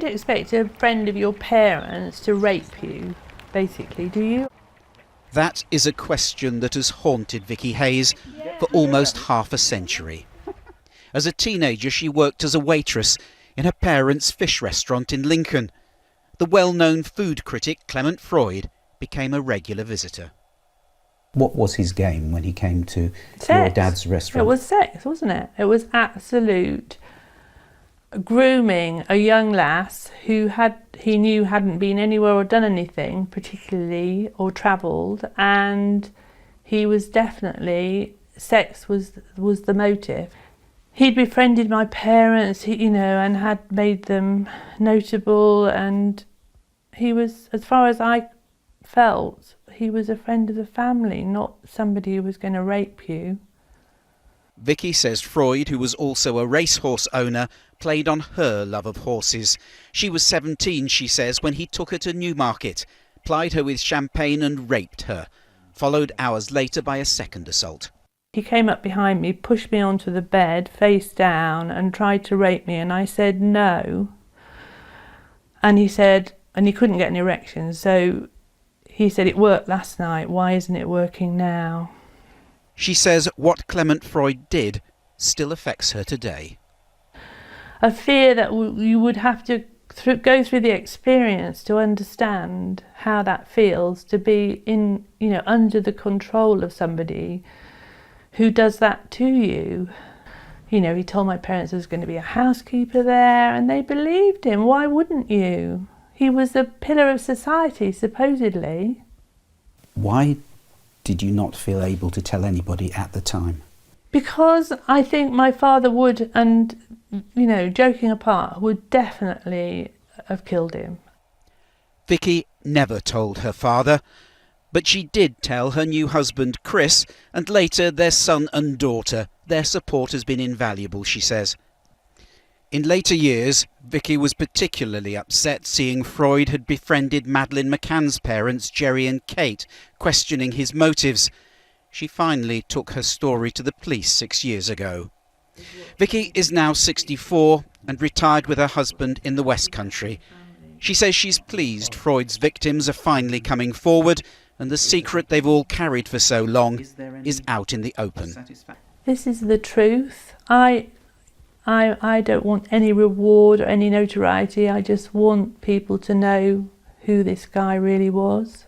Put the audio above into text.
don't expect a friend of your parents to rape you, basically, do you? That is a question that has haunted Vicky Hayes for almost half a century. As a teenager, she worked as a waitress in her parents' fish restaurant in Lincoln. The well-known food critic Clement Freud became a regular visitor. What was his game when he came to Sex. your dad's restaurant? It was sex, wasn't it? It was absolute grooming a young lass who he knew hadn't been anywhere or done anything particularly or travelled, and he was definitely, sex was the motive. He'd befriended my parents, and had made them notable, and he was, as far as I felt, he was a friend of the family, not somebody who was going to rape you. Vicky says Freud, who was also a racehorse owner, played on her love of horses. She was 17, she says, when he took her to Newmarket, plied her with champagne and raped her, followed hours later by a second assault. He came up behind me, pushed me onto the bed, face down, and tried to rape me, and I said no. And he said, and he couldn't get an erection, so he said, it worked last night, why isn't it working now? She says what Clement Freud did still affects her today. A fear that you would have to go through the experience to understand how that feels, to be under the control of somebody who does that to you. He told my parents there was going to be a housekeeper there, and they believed him. Why wouldn't you? He was a pillar of society, supposedly. Why did you not feel able to tell anybody at the time? Because I think my father would, and, joking apart, would definitely have killed him. Vicky never told her father, but she did tell her new husband Chris, and later their son and daughter. Their support has been invaluable, she says. In later years, Vicky was particularly upset seeing Freud had befriended Madeleine McCann's parents, Jerry and Kate, questioning his motives. She finally took her story to the police 6 years ago. Vicky is now 64 and retired with her husband in the West Country. She says she's pleased Freud's victims are finally coming forward, and the secret they've all carried for so long is out in the open. This is the truth. I don't want any reward or any notoriety. I just want people to know who this guy really was.